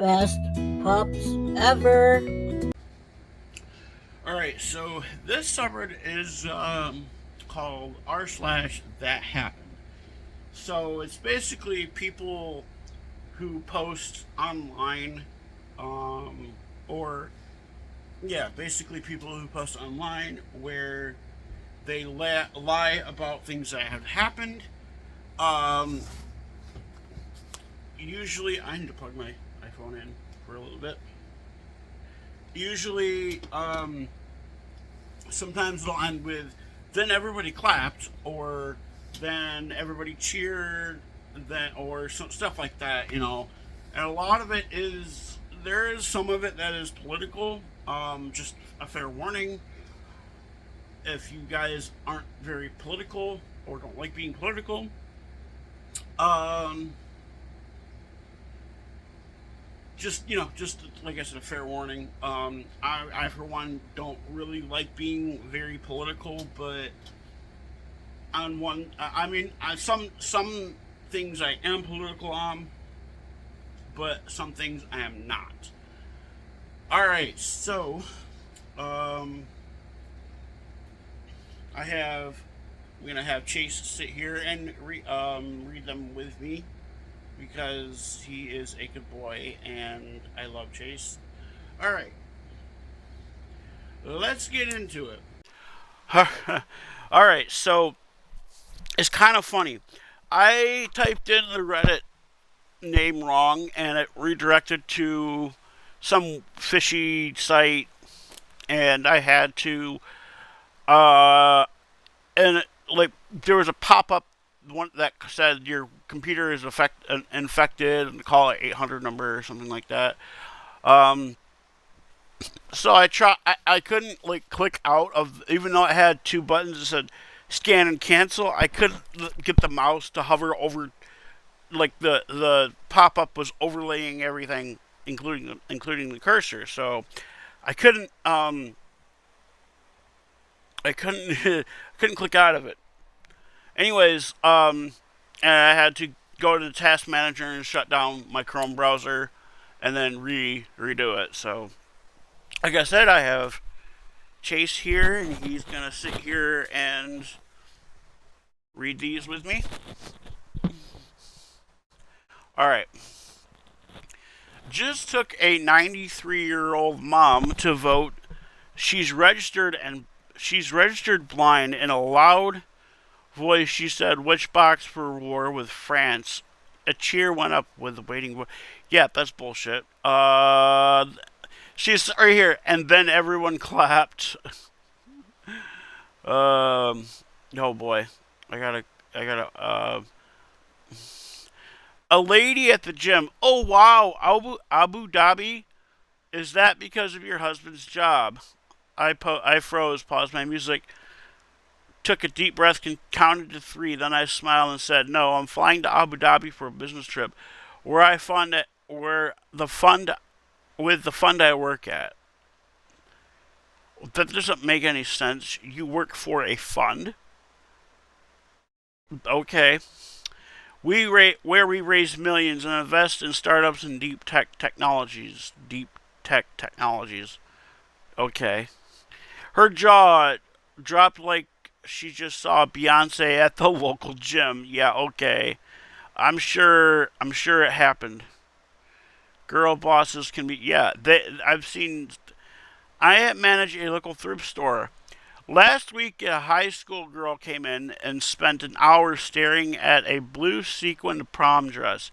Best pups ever. Alright, so this subreddit is called r/that happened. So it's basically people who post online, um, or yeah, basically people who post online where they lie about things that have happened. Um, Usually, I need to plug my iPhone in for a little bit. Usually, sometimes it'll end with then everybody clapped or then everybody cheered then or stuff like that, and a lot of it is there is some of it that is political. Just a fair warning, if you guys aren't very political or don't like being political, um just like I said, a fair warning. I for one don't really like being very political, but on one, I mean, some things I am political on, but some things I am not. All right, so um, I have I'm gonna have Chase sit here and read them with me because he is a good boy and I love Chase. All right, let's get into it. All right, so it's kind of funny. I typed in the Reddit name wrong and it redirected to some fishy site, and I had to uh and like there was a pop-up one that said your computer is infected and call it 800 number or something like that. um so I couldn't like click out of, even though it had two buttons that said scan and cancel. I couldn't get the mouse to hover over, like the pop up was overlaying everything, including the cursor. So I couldn't I couldn't couldn't click out of it. Anyways, and I had to go to the task manager and shut down my Chrome browser, and then redo it. So like I said, I have Chase here, and he's gonna sit here and read these with me. All right. Just took a 93-year-old mom to vote. She's registered blind. In a loud voice, she said, "Which box for war with France?" A cheer went up with the waiting. Yeah, that's bullshit. She's right here, and then everyone clapped. Um, oh boy, I gotta. A lady at the gym. Oh wow, Abu Dhabi. Is that because of your husband's job? I froze, paused my music, took a deep breath, and counted to three. Then I smiled and said, "No, I'm flying to Abu Dhabi for a business trip, where the fund with the fund I work at." That doesn't make any sense. You work for a fund? Okay. Where we raise millions and invest in startups and deep tech technologies. Deep tech technologies. Okay. Her jaw dropped like she just saw Beyonce at the local gym. Yeah, okay. I'm sure it happened. Girl bosses can be, yeah. I've seen. I manage a local thrift store. Last week, a high school girl came in and spent an hour staring at a blue sequined prom dress.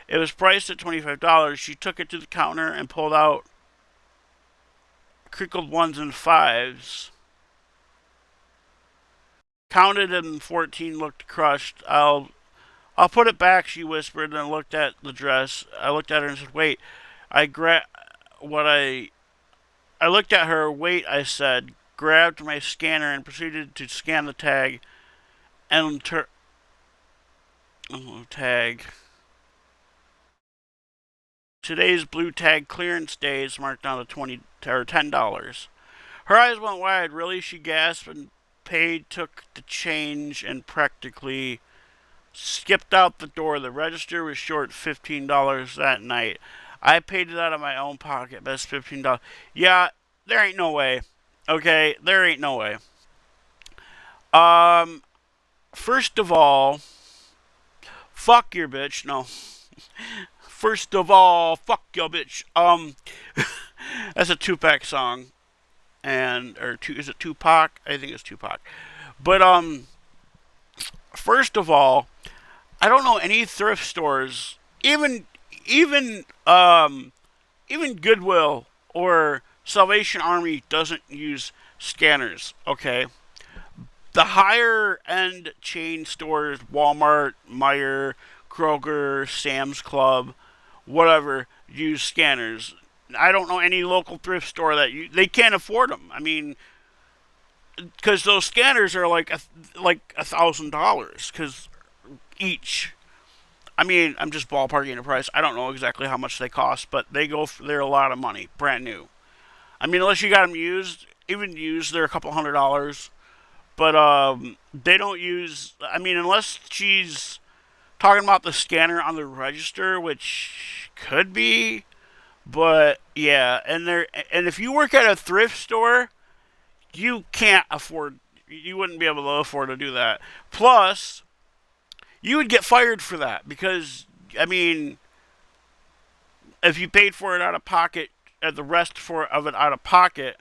It was priced at $25. She took it to the counter and pulled out crinkled ones and fives. Counted them 14, looked crushed. I'll put it back, she whispered, and looked at the dress. I looked at her and said, "Wait." I gra- what I looked at her. "Wait," I said, grabbed my scanner and proceeded to scan the tag and tag. Today's blue tag clearance day is marked down to 20 or $10. Her eyes went wide. "Really?" she gasped and paid, took the change, and practically skipped out the door. The register was short $15 that night. I paid it out of my own pocket. That's $15. Yeah, there ain't no way. Okay, there ain't no way. Um, First of all, fuck your bitch. No. First of all, fuck your bitch. That's a Tupac song, and or two is it Tupac? I think it's Tupac. But first of all, I don't know any thrift stores, even even Goodwill or Salvation Army doesn't use scanners. Okay, the higher end chain stores, Walmart, Meijer, Kroger, Sam's Club, whatever, use scanners. I don't know any local thrift store they can't afford them. I mean, because those scanners are like $1,000 because each. I mean, I'm just ballparking the price. I don't know exactly how much they cost, but they're a lot of money, brand new. I mean, unless you got them used, even used, they're a couple $100. But they don't use. I mean, unless she's talking about the scanner on the register, which could be. But yeah, and if you work at a thrift store, you can't afford. You wouldn't be able to afford to do that. Plus, you would get fired for that because I mean, if you paid for it out of pocket, the rest of it out of pocket.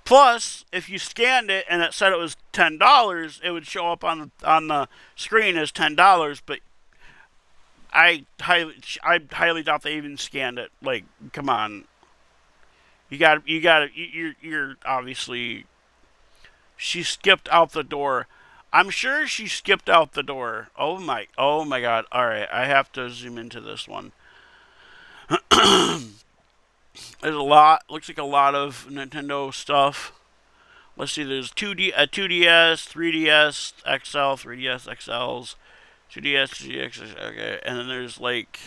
Plus, if you scanned it and it said it was $10, it would show up on the screen as $10. But I highly doubt they even scanned it. Like, come on, you're obviously she skipped out the door. I'm sure she skipped out the door. Oh my God! All right, I have to zoom into this one. There's a lot. Looks like a lot of Nintendo stuff. Let's see. There's 2DS, 3DS XL, 3DS XLs, 2DS, 3DS. Okay, and then there's like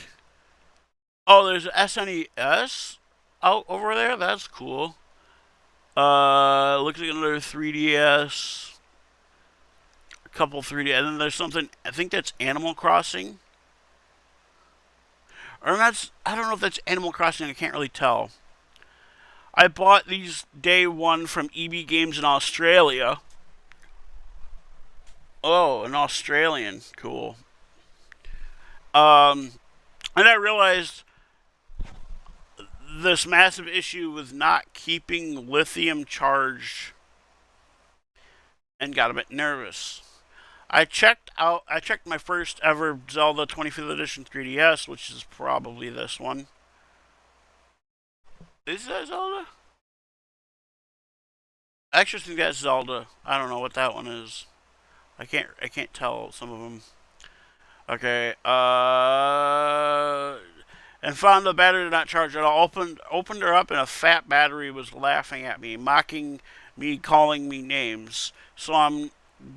there's SNES out over there. That's cool. Looks like another 3DS, a couple 3D, and then there's something. I think that's Animal Crossing, or that's. I don't know if that's Animal Crossing. I can't really tell. I bought these day one from EB Games in Australia. Oh, an Australian, cool. Um, and I realized this massive issue with not keeping lithium charged, and got a bit nervous. I checked my first ever Zelda 25th edition 3DS, which is probably this one. Is that Zelda? I actually think that's Zelda. I don't know what that one is. I can't tell some of them. Okay. And found the battery did not charge at all. Opened her up, and a fat battery was laughing at me, mocking me, calling me names. So I'm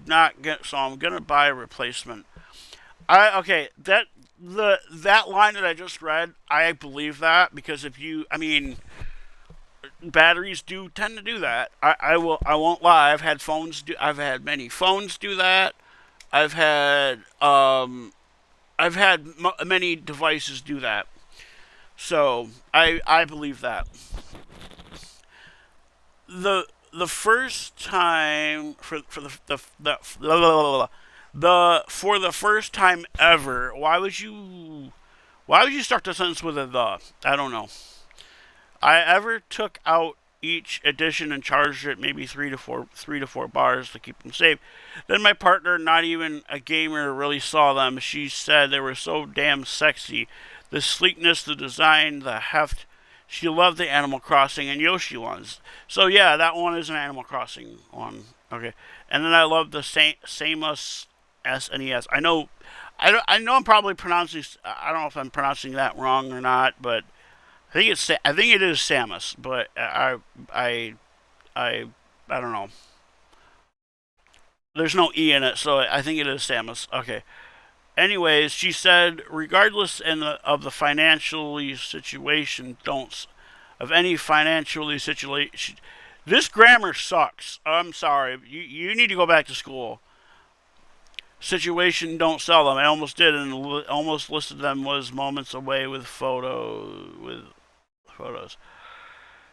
gonna buy a replacement. I okay that line that I just read, I believe that because if you, I mean, batteries do tend to do that. I won't lie. I've had many phones do that. I've had many devices do that. So I believe that the first time for the first time ever, why would you start the sentence with a the? I don't know. I ever took out each edition and charged it maybe 3 to 4 bars to keep them safe. Then my partner, not even a gamer, really saw them. She said they were so damn sexy. The sleekness, the design, the heft. She loved the Animal Crossing and Yoshi ones. So yeah, that one is an Animal Crossing one. Okay, and then I love the Samus SNES. I know I'm probably pronouncing. I don't know if I'm pronouncing that wrong or not, but I think it is Samus, but I I don't know. There's no e in it, so I think it is Samus. Okay. Anyways, she said, regardless of the financially situation, don't of any financially situation. This grammar sucks. I'm sorry. You need to go back to school. situation, don't sell them. I almost did, and almost listed them was moments away with photos.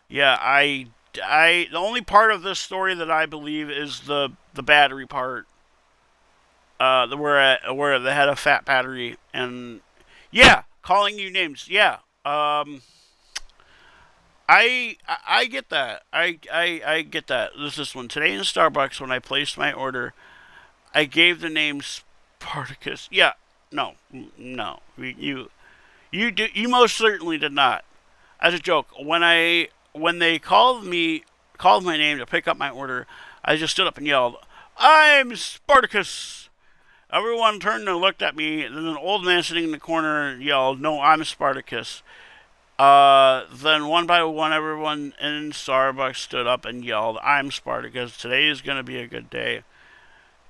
Yeah, the only part of this story that I believe is the battery part. Where they had a fat battery, and yeah, calling you names. Yeah, I get that. I get that. This one today in Starbucks when I placed my order. I gave the name Spartacus. Yeah, no, no, you most certainly did not. As a joke, when they called my name to pick up my order, I just stood up and yelled, "I'm Spartacus!" Everyone turned and looked at me. Then an old man sitting in the corner yelled, "No, I'm Spartacus." Then one by one, everyone in Starbucks stood up and yelled, "I'm Spartacus. Today is going to be a good day."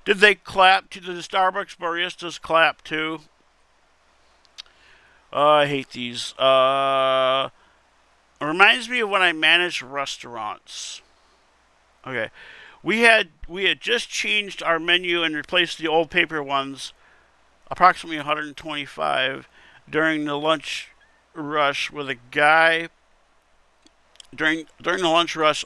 Did they clap? Did the Starbucks baristas clap too? I hate these. It reminds me of when I managed restaurants. Okay, we had just changed our menu and replaced the old paper ones, approximately 125, during the lunch rush with a guy. During the lunch rush,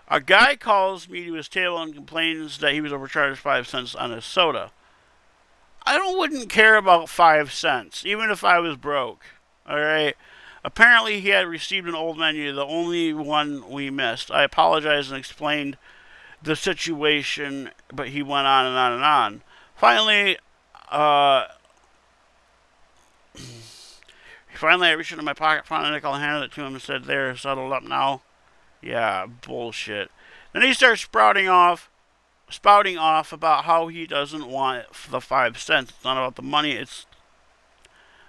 a guy calls me to his table and complains that he was overcharged 5 cents on his soda. Wouldn't care about 5 cents, even if I was broke. All right. Apparently, he had received an old menu, the only one we missed. I apologized and explained the situation, but he went on and on and on. Finally, uh, I reached into my pocket, found a nickel, and handed it to him, and said, "There, settled up now." Yeah, bullshit. Then he starts spouting off about how he doesn't want the 5 cents. It's not about the money.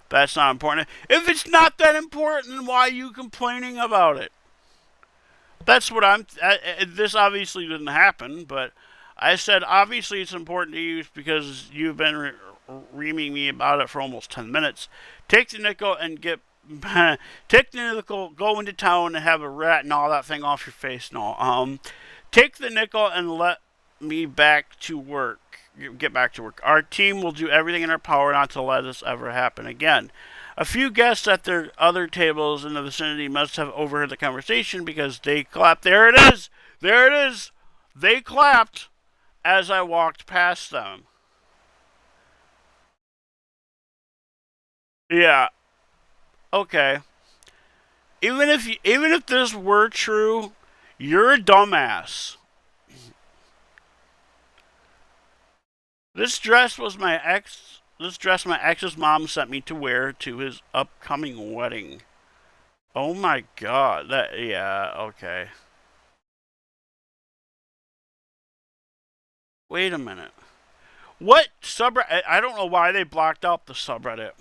That's not important. If it's not that important, then why are you complaining about it? That's what I'm. This obviously didn't happen, but I said obviously it's important to you because you've been reaming me about it for almost 10 minutes. Take the nickel and get. Take the nickel, go into town and have a rat and all that thing off your face. No, take the nickel and let me back to work. Get back to work. Our team will do everything in our power not to let this ever happen again. A few guests at their other tables in the vicinity must have overheard the conversation because they clapped. There it is! There it is! They clapped as I walked past them. Yeah, okay. Even if this were true, you're a dumbass. This dress my ex's mom sent me to wear to his upcoming wedding. Oh my god. That yeah, okay. Wait a minute. What subreddit? I don't know why they blocked out the subreddit.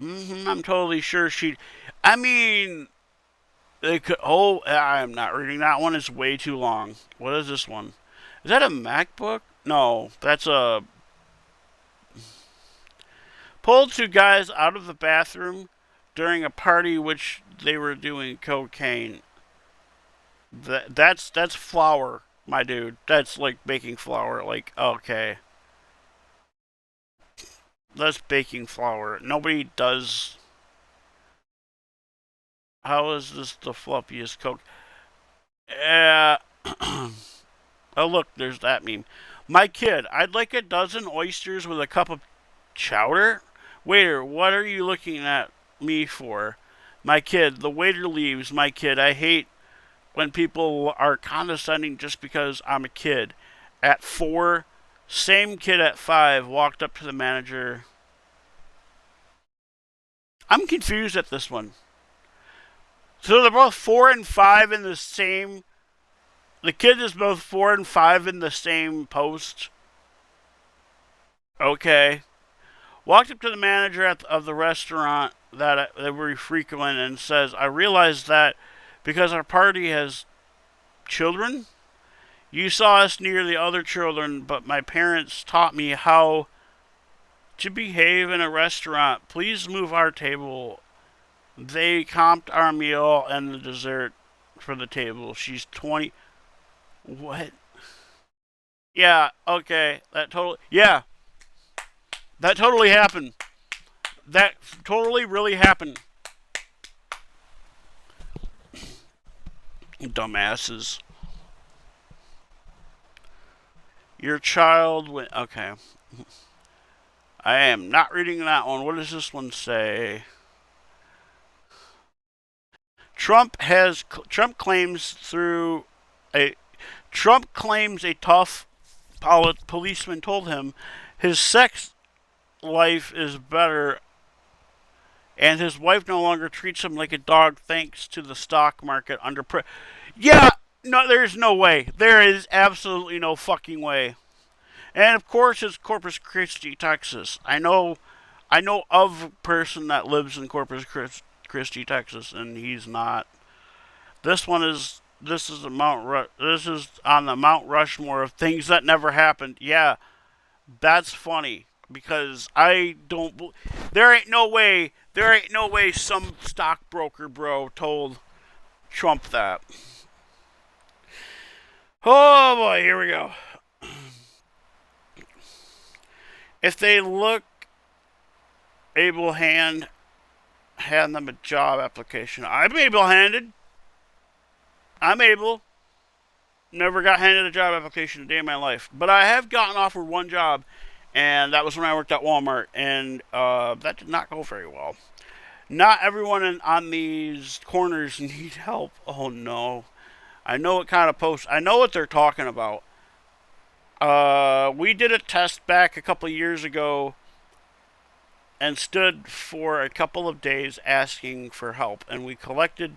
I'm totally sure she. I mean, they could. Oh, I'm not reading that one. It's way too long. What is this one? Is that a MacBook? No, that's a. Pulled two guys out of the bathroom during a party which they were doing cocaine. That's flour, my dude. That's like baking flour. Like okay, that's baking flour. Nobody does. How is this the fluffiest coke? Uh, oh look, there's that meme. My kid, I'd like a dozen oysters with a cup of chowder. Waiter, what are you looking at me for? My kid, the waiter leaves. My kid, I hate when people are condescending just because I'm a kid. At 4, same kid at 5 walked up to the manager. I'm confused at this one. So they're both 4 and 5 in the same. The kid is both 4 and 5 in the same post. Okay. Walked up to the manager of the restaurant that we frequent and says, "I realize that because our party has children, you saw us near the other children, but my parents taught me how to behave in a restaurant. Please move our table." They comped our meal and the dessert for the table. She's 20. What? Yeah, okay. That totally happened. That totally really happened. Dumbasses. Your child went. Okay. I am not reading that one. What does this one say? Trump claims through a Trump claims a tough policeman told him his sex life is better and his wife no longer treats him like a dog thanks to the stock market under Yeah, no, there's no way. There is absolutely no fucking way. And of course, it's Corpus Christi, Texas. I know of a person that lives in Christi, Texas, and he's not. This is this is on the Mount Rushmore of things that never happened. Yeah, that's funny because I don't. There ain't no way some stockbroker bro told Trump that. Oh boy, here we go. If they look able hand them a job application. I'm able handed. I'm able. Never got handed a job application a day in my life. But I have gotten offered one job, and that was when I worked at Walmart, and that did not go very well. Not everyone on these corners need help. Oh no. I know what kind of post. I know what they're talking about. We did a test back a couple of years ago and stood for a couple of days asking for help, and we collected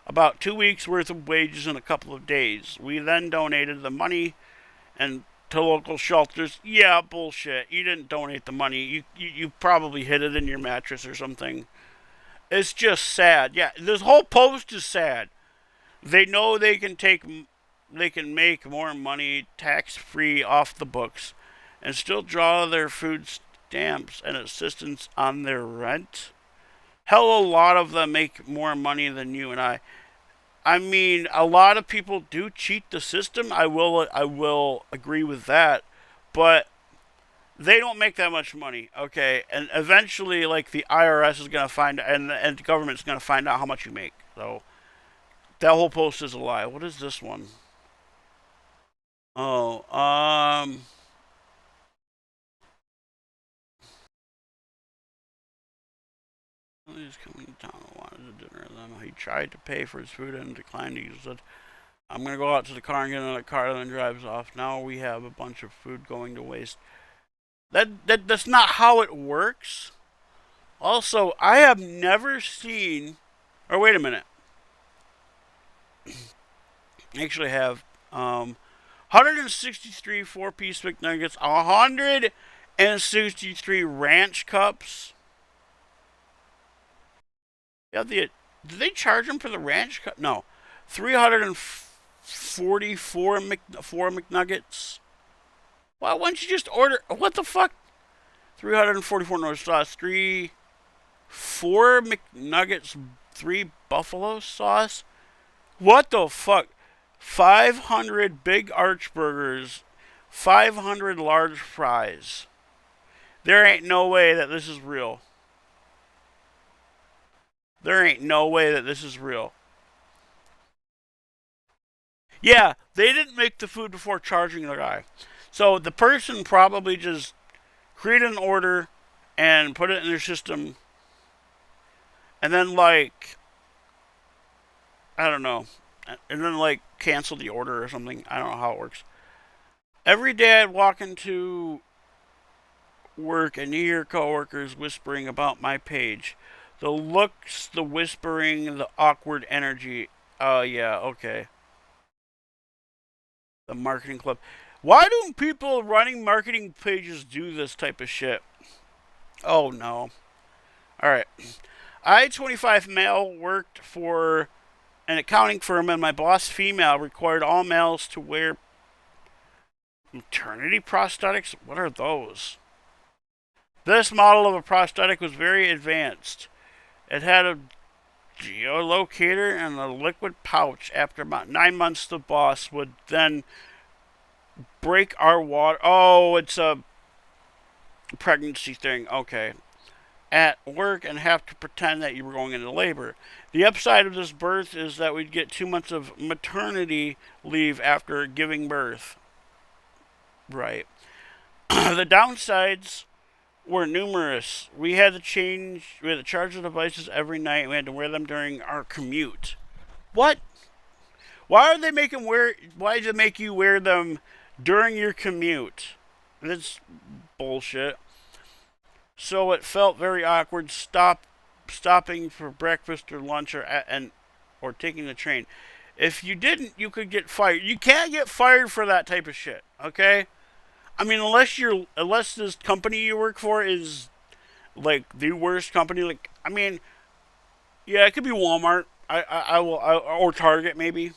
about 2 weeks worth of wages in a couple of days. We then donated the money and to local shelters. Yeah, bullshit. You didn't donate the money. You probably hid it in your mattress or something. It's just sad. Yeah, this whole post is sad. They know they can make more money tax free off the books and still draw their food stamps and assistance on their rent. Hell, a lot of them make more money than you and I. I mean, a lot of people do cheat the system. I will agree with that, but they don't make that much money. Okay, and eventually, like the IRS is gonna find and the government's gonna find out how much you make. So that whole post is a lie. What is this one? Oh, he's coming to town and wanted a dinner. Then he tried to pay for his food and declined. He said, "I'm gonna go out to the car and get another car." And then drives off. Now we have a bunch of food going to waste. That's not how it works. Also, I have never seen. Or wait a minute. I actually have 163 four-piece McNuggets, 163 ranch cups. Yeah, did they charge them for the ranch cup? No, 344 four McNuggets. Why wouldn't you just order? What the fuck? 344 North sauce, four McNuggets, three buffalo sauce. What the fuck? 500 big arch burgers, 500 large fries. There ain't no way that this is real. There ain't no way that this is real. Yeah, they didn't make the food before charging the guy. So the person probably just created an order and put it in their system and then like I don't know. And then like cancel the order or something. I don't know how it works. Every day I'd walk into work and you hear coworkers whispering about my page. The looks, the whispering, the awkward energy. Oh yeah, okay. The marketing club. Why do people running marketing pages do this type of shit? Oh no. Alright. I, 25 male, worked for an accounting firm, and my boss, female, required all males to wear maternity prosthetics. What are those? This model of a prosthetic was very advanced. It had a geolocator and a liquid pouch. After about 9 months, the boss would then break our water. Oh, it's a pregnancy thing. Okay. At work and have to pretend that you were going into labor. The upside of this birth is that we'd get 2 months of maternity leave after giving birth. Right. The downsides were numerous. We had to charge the devices every night, and we had to wear them during our commute. What? Why did they make you wear them during your commute? That's bullshit. So it felt very awkward stopping for breakfast or lunch or taking the train. If you didn't, you could get fired. You can't get fired for that type of shit, okay? I mean, unless this company you work for is like the worst company. Like, I mean, yeah, it could be Walmart. Or Target maybe.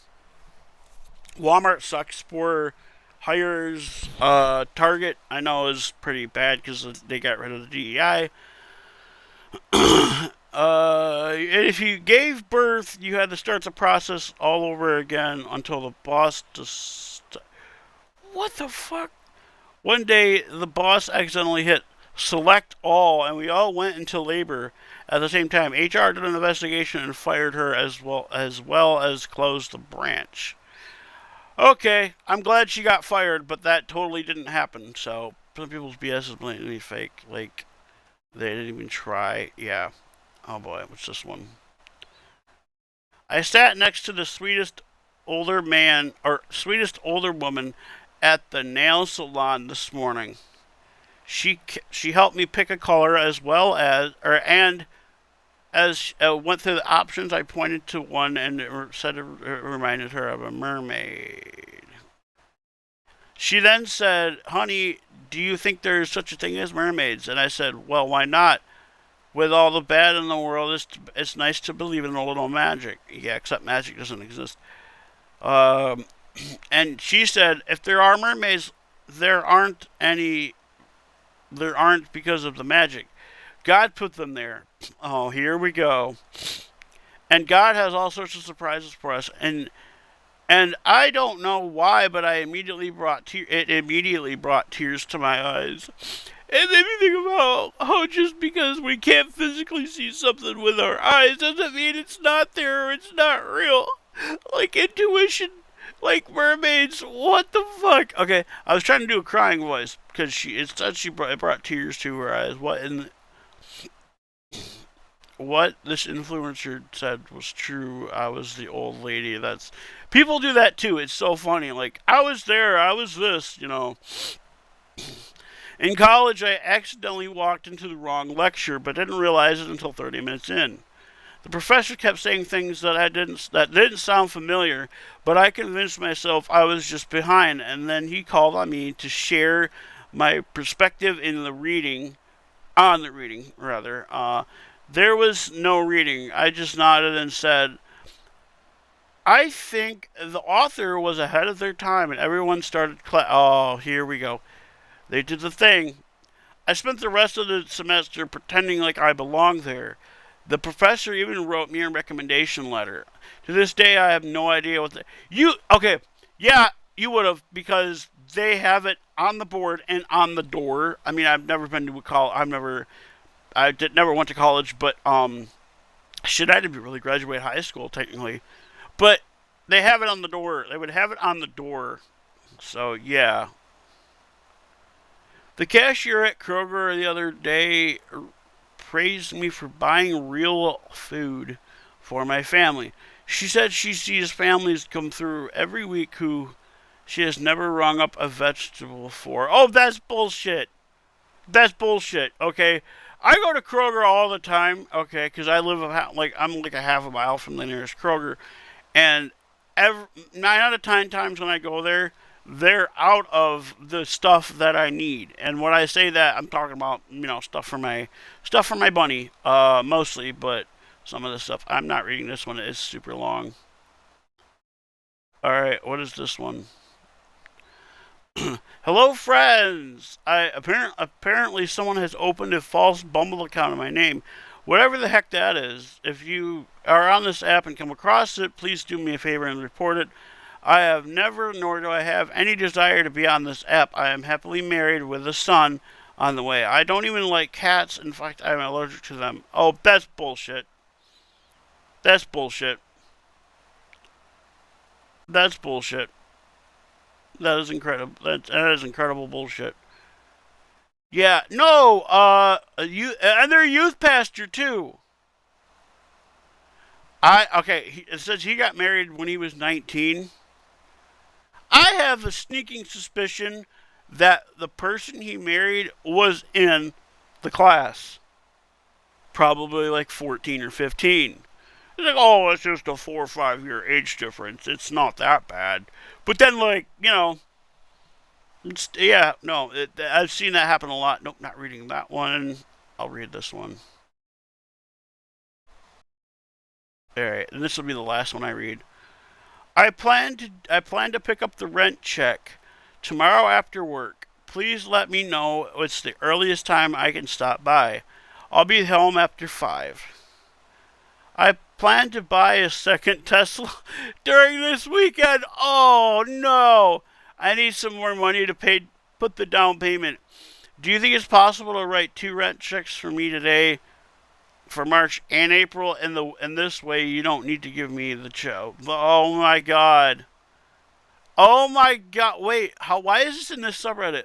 Walmart sucks for hires. Target I know is pretty bad because they got rid of the DEI. If you gave birth, you had to start the process all over again until the boss. What the fuck? One day, the boss accidentally hit select all, and we all went into labor at the same time. HR did an investigation and fired her as closed the branch. Okay, I'm glad she got fired, but that totally didn't happen. So some people's BS is blatantly fake. Like they didn't even try. Yeah. Oh boy, what's this one? I sat next to the sweetest older woman at the nail salon this morning. She helped me pick a color as well as or and as went through the options. I pointed to one and it reminded her of a mermaid. She then said, "Honey, do you think there's such a thing as mermaids?" And I said, "Well, why not? With all the bad in the world, it's nice to believe in a little magic." Yeah, except magic doesn't exist. Um, and she said, "If there are mermaids, there aren't any. There aren't because of the magic. God put them there." Oh, here we go. And God has all sorts of surprises for us. And I don't know why, but it immediately brought tears to my eyes. It made me think about how just because we can't physically see something with our eyes doesn't mean it's not there or it's not real. Like intuition, like mermaids. What the fuck? Okay, I was trying to do a crying voice because it brought tears to her eyes. What this influencer said was true. I was the old lady. That's people do that too. It's so funny. Like I was there. I was this. In college, I accidentally walked into the wrong lecture, but didn't realize it until 30 minutes in. The professor kept saying things that didn't sound familiar, but I convinced myself I was just behind. And then he called on me to share my perspective on the reading rather. There was no reading. I just nodded and said, "I think the author was ahead of their time," and everyone started Oh, here we go. They did the thing. I spent the rest of the semester pretending like I belonged there. The professor even wrote me a recommendation letter. To this day, I have no idea okay, yeah, you would have, because they have it on the board and on the door. I mean, I've never been to a college. Never went to college, but shit, I didn't really graduate high school technically. But they have it on the door. They would have it on the door. So yeah. The cashier at Kroger the other day praised me for buying real food for my family. She said she sees families come through every week who she has never rung up a vegetable for. Oh, that's bullshit. That's bullshit. Okay, I go to Kroger all the time. Okay, because I'm like a half a mile from the nearest Kroger, and 9 out of 10 times when I go there, they're out of the stuff that I need. And when I say that, I'm talking about stuff for my bunny, mostly. But some of the stuff I'm not reading. This one is super long. All right, what is this one? Hello, friends. Apparently someone has opened a false Bumble account in my name. Whatever the heck that is. If you are on this app and come across it, please do me a favor and report it. I have never, nor do I have any desire to be on this app. I am happily married with a son on the way. I don't even like cats. In fact, I'm allergic to them. Oh, that's bullshit. That's bullshit. That's bullshit. That is incredible. That is incredible bullshit. Yeah, no, you and they're a youth pastor too. It says he got married when he was 19. I have a sneaking suspicion that the person he married was in the class, probably like 14 or 15. It's like, oh, it's just a 4 or 5 year age difference. It's not that bad. But then, like, yeah, no, I've seen that happen a lot. Nope, not reading that one. I'll read this one. All right, and this will be the last one I read. I plan to pick up the rent check tomorrow after work. Please let me know what's the earliest time I can stop by. I'll be home after 5. I plan to buy a second Tesla during this weekend. Oh no! I need some more money to put the down payment. Do you think it's possible to write 2 rent checks for me today for March and April? In this way, you don't need to give me the show. Oh my god! Oh my god! Wait, how? Why is this in this subreddit?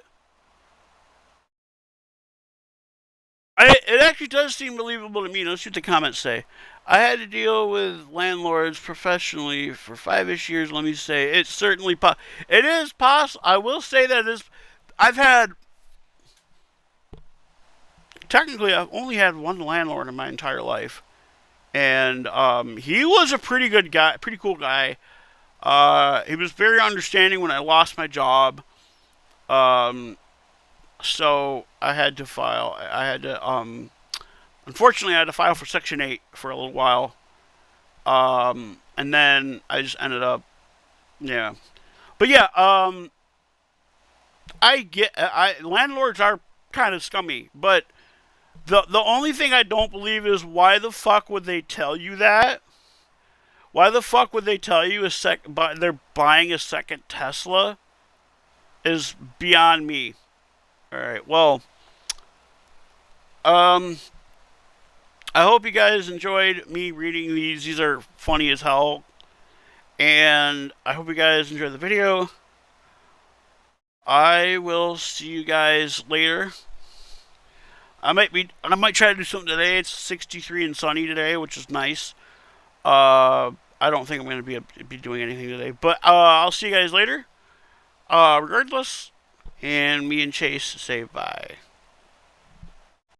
It actually does seem believable to me. Let's see what the comments say. I had to deal with landlords professionally for 5-ish years. Let me say, it's certainly it is possible. I will say that it is. I've had technically I've only had one landlord in my entire life, and he was a pretty good guy, pretty cool guy. He was very understanding when I lost my job. Um, so I had to file. I had to unfortunately I had to file for Section 8 for a little while. And then I just ended up, yeah. But yeah, I landlords are kind of scummy, but the only thing I don't believe is why the fuck would they tell you that? Why the fuck would they tell you they're buying a second Tesla? Is beyond me. All right. Well, um, I hope you guys enjoyed me reading these. These are funny as hell, and I hope you guys enjoyed the video. I will see you guys later. I might try to do something today. It's 63 and sunny today, which is nice. I don't think I'm going to be doing anything today, but I'll see you guys later. Regardless, and me and Chase say bye.